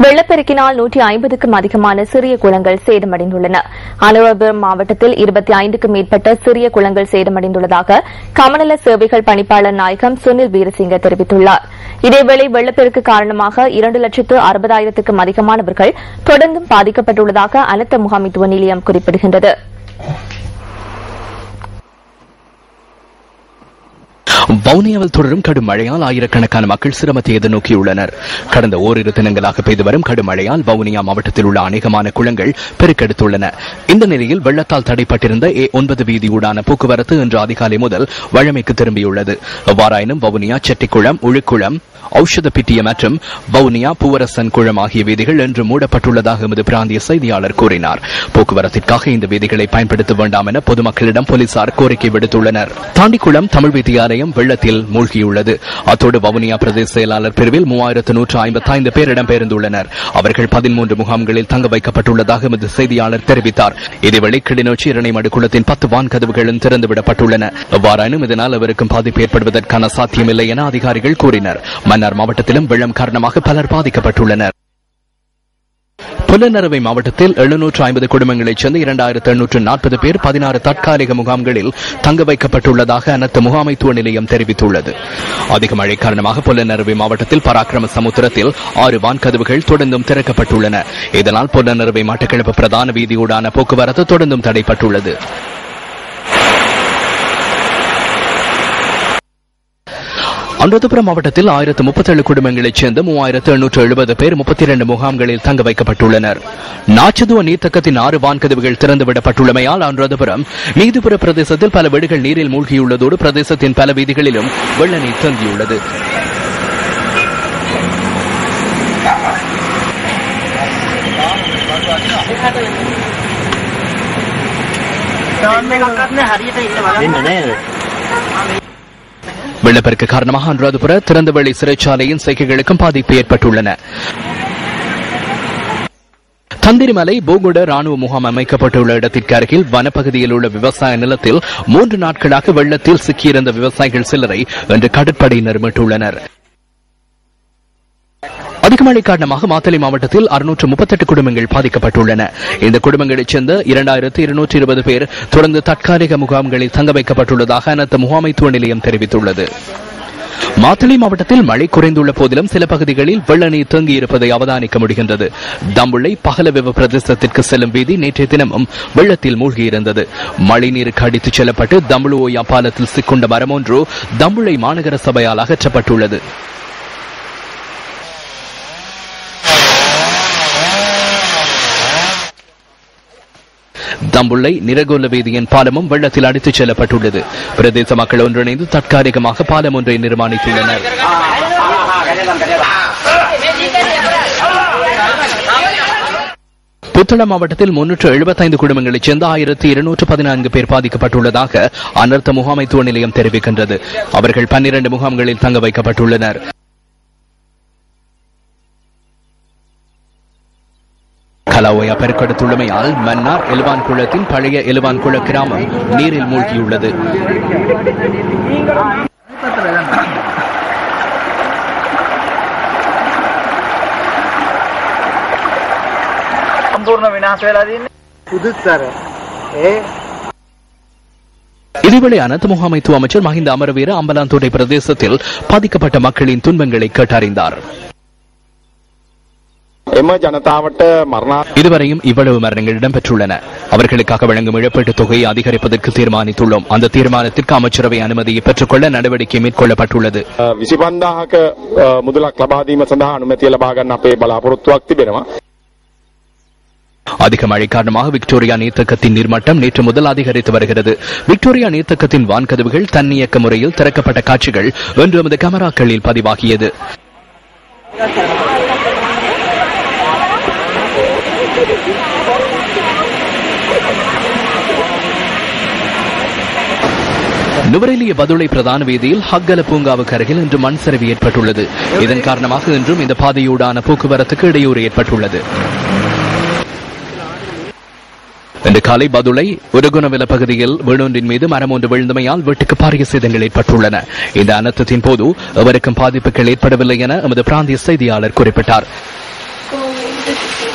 வெள்ளப்பெருக்கினால் 150க்கும் அதிகமான சிறிய குளங்கள் சேதமடைந்துள்ளன. அனுராதபுரம் மாவட்டத்தில் 25க்கும் மேற்பட்ட சிறிய குளங்கள் சேதமடைந்துள்ளதாக கமநல சேவைகள் பணிப்பாளர் நாயகம் சுனில் வீரசிங்க தெரிவித்துள்ளார். இதேவேளை வெள்ளப்பெருக்கு காரணமாக 2,60,000க்கும் அதிகமானவர்கள் தொடர்ந்தும் பாதிக்கப்பட்டுள்ளதாக அனர்த்த முகாமைத்துவ நிலையம் குறிப்பிடுகின்றது. வவுனியாவில் தொடரும் கடும் மழையால் ஆயிரக்கணக்கான மக்கள் சிரமத்தை எதிர்நோக்கியுள்ளனர். கடந்த ஓரிரு தினங்களாக பெய்து வரும் கடும் மழையால் வவுனியா மாவட்டத்தில் உள்ள அநேகமான குளங்கள் பெருக்கெடுத்துள்ளன. இந்த நிலையில் வெள்ளத்தால் தடைப்பட்டிருந்த A9 வீதியூடான போக்குவரத்து இன்று அதிகாலை முதல் வழமைக்கு திரும்பியுள்ளது. எவ்வாறாயினும் வவுனியா செட்டிக்குளம், உழுக்குளம், ஔஷதப்பிட்டிய மற்றும் வவுனியா பூவரசன் குளம் ஆகிய வீதிகள் இன்று மூடப்பட்டுள்ளதாக எமது பிராந்திய செய்தியாளர் கூறினார். போக்குவரத்திற்காக இந்த வீதிகளை பயன்படுத்த வேண்டாம் என பொதுமக்களிடம் போலீசார் கோரிக்கை விடுத்துள்ளனர். தாண்டிக்குளம் தமிழ் வித்தியாலயம் வெள்ளத்தில் மூழ்கியுள்ளது. அத்தோடு வவுனியா பிரதேச செயலாளர் பிரிவில் 3,155 பேர் இடம்பெயர்ந்துள்ளனர். அவர்கள் 13 முகாம்களில் தங்க வைக்கப்பட்டுள்ளதாக எமது செய்தியாளர் தெரிவித்தார். இதேவேளை கிளிநொச்சி இரணைமடு குளத்தின் 10 வான்கதவுகளும் திறந்துவிடப்பட்டுள்ளன. எவ்வாறாயினும் இதனால் அவருக்கும் பாதிப்பு ஏற்படுவதற்கான சாத்தியமில்லை என அதிகாரிகள் கூறினர். மன்னார் மாவட்டத்திலும் வெள்ளம் காரணமாக பலர் பாதிக்கப்பட்டுள்ளனர். புலனறுவை மாவட்டத்தில் 750 குடும்பங்களைச் சேர்ந்த 2,840 பேர் 16 தற்காலிக முகாம்களில் தங்க வைக்கப்பட்டுள்ளதாக அனர்த்த முகாமைத்துவ நிலையம் தெரிவித்துள்ளது. அதிக மழை காரணமாக புலனறுவை மாவட்டத்தில் பராக்கிரம சமுத்திரத்தில் 6 வான்கதவுகள் தொடர்ந்தும் திறக்கப்பட்டுள்ளன. இதனால் புலனறுவை மட்டக்களப்பு பிரதான வீதியூடான போக்குவரத்து தொடர்ந்தும் தடைப்பட்டுள்ளது. அனுராதபுரம் மாவட்டத்தில் 1,037 குடும்பங்களைச் சேர்ந்த 3,870 பேர் 32 முகாம்களில் தங்க வைக்கப்பட்டுள்ளனர். நாச்சதுவ நீர்த்தக்கத்தின் 6 வான்கதவுகள் திறந்துவிடப்பட்டுள்ளமையால் அனுராதபுரம் நீதிபுர பிரதேசத்தில் பல வீடுகள் நீரில் மூழ்கியுள்ளதோடு பிரதேசத்தின் பல வீதிகளிலும் வெள்ள நீர் தங்கியுள்ளது. வெள்ளப்பெருக்கு காரணமாக அனுராதபுர திறந்தவெளி சிறைச்சாலையின் செய்கைகளுக்கும் பாதிப்பு ஏற்பட்டுள்ளன. தந்திரிமலை போகுட ராணுவ முகாம் அமைக்கப்பட்டுள்ள இடத்திற்கு அருகில் வனப்பகுதியில் உள்ள விவசாய நிலத்தில் 3 நாட்களாக வெள்ளத்தில் சிக்கியிருந்த விவசாயிகள் சிலரை இன்று கடற்படையினர் மீட்டுள்ளனர். அதிக மழை காரணமாக மாத்தளை மாவட்டத்தில் 638 குடும்பங்கள் பாதிக்கப்பட்டுள்ளன. இந்த குடும்பங்களைச் சேர்ந்த 2,220 பேர் தொடர்ந்து தற்காலிக முகாம்களில் தங்க வைக்கப்பட்டுள்ளதாக அனர்த்த முகாமைத்துவ நிலையம் தெரிவித்துள்ளது. மாத்தளை மாவட்டத்தில் மழை குறைந்துள்ள போதிலும் சில பகுதிகளில் வெள்ள நீர் தேங்கியிருப்பதை அவதானிக்க முடிகின்றது. தம்புள்ளை பகலவெவ பிரதேசத்திற்கு செல்லும் வீதி நேற்றைய தினமும் வெள்ளத்தில் மூழ்கியிருந்தது. மழை நீருக்கு அடித்துச் செல்லப்பட்டு தம்புளுவோயா பாலத்தில் சிக்குண்ட மரம் ஒன்று தம்புள்ளை மாநகர சபையால் அகற்றப்பட்டுள்ளது. தம்புள்ளை நிரகோல வீதியின் பாலமும் வெள்ளத்தில் அடித்துச் செல்லப்பட்டுள்ளது. பிரதேச மக்கள் ஒன்றிணைந்து தற்காலிகமாக பாலம் ஒன்றை நிர்மாணித்துள்ளனர். புத்தளம் மாவட்டத்தில் 375 குடும்பங்களைச் சேர்ந்த 1,214 பேர் பாதிக்கப்பட்டுள்ளதாக அனர்த்த முகாமைத்துவ நிலையம் தெரிவிக்கின்றது. அவர்கள் 12 முகாம்களில் தங்க வைக்கப்பட்டுள்ளனர். கலாவோயா பெருக்கெடுத்துள்ளமையால் மன்னார் எலுவான் குளத்தின் பழைய எலுவான் குள கிராமம் நீரில் மூழ்கியுள்ளது. இதேவேளை அனர்த்த முகாமைத்துவ அமைச்சர் மஹிந்த அமரவீர அம்பலாந்தோட்டை பிரதேசத்தில் பாதிக்கப்பட்ட மக்களின் துன்பங்களை கேட்டறிந்தார். இதுவரையும் இவ்வளவு மரணங்கள் இடம்பெற்றுள்ளன. அவர்களுக்காக வழங்கும் இழப்பீட்டுத் தொகையை அதிகரிப்பதற்கு தீர்மானித்துள்ளோம். அந்த தீர்மானத்திற்கு அமைச்சரவை அனுமதியை பெற்றுக்கொள்ள நடவடிக்கை மேற்கொள்ளப்பட்டுள்ளது. அதிக மழை காரணமாக விக்டோரியா நீர்த்தக்கத்தின் நீர்மட்டம் நேற்று முதல் அதிகரித்து வருகிறது. விக்டோரியா நீர்த்தக்கத்தின் வான்கதவுகள் தன்னியக்க முறையில் திறக்கப்பட்ட காட்சிகள் இன்று எமது கேமராக்களில் பதிவாகியது. நுவரெலிய பதுளை பிரதான வீதியில் ஹக்கல பூங்காவுக்கு அருகில் இன்று மண் சரிவு ஏற்பட்டுள்ளது. இதன் காரணமாக இன்றும் இந்த பாதையூடான போக்குவரத்துக்கு இடையூறு ஏற்பட்டுள்ளது. இன்று காலை பதுளை உருகுணவில பகுதியில் வீடொன்றின் மீது மரம் ஒன்று விழுந்தமையால் வீட்டுக்கு பாரிய சேதங்கள் ஏற்பட்டுள்ளன. இந்த அனர்த்தத்தின் போது எவருக்கும் பாதிப்புகள் ஏற்படவில்லை என எமது பிராந்திய செய்தியாளர் குறிப்பிட்டார். go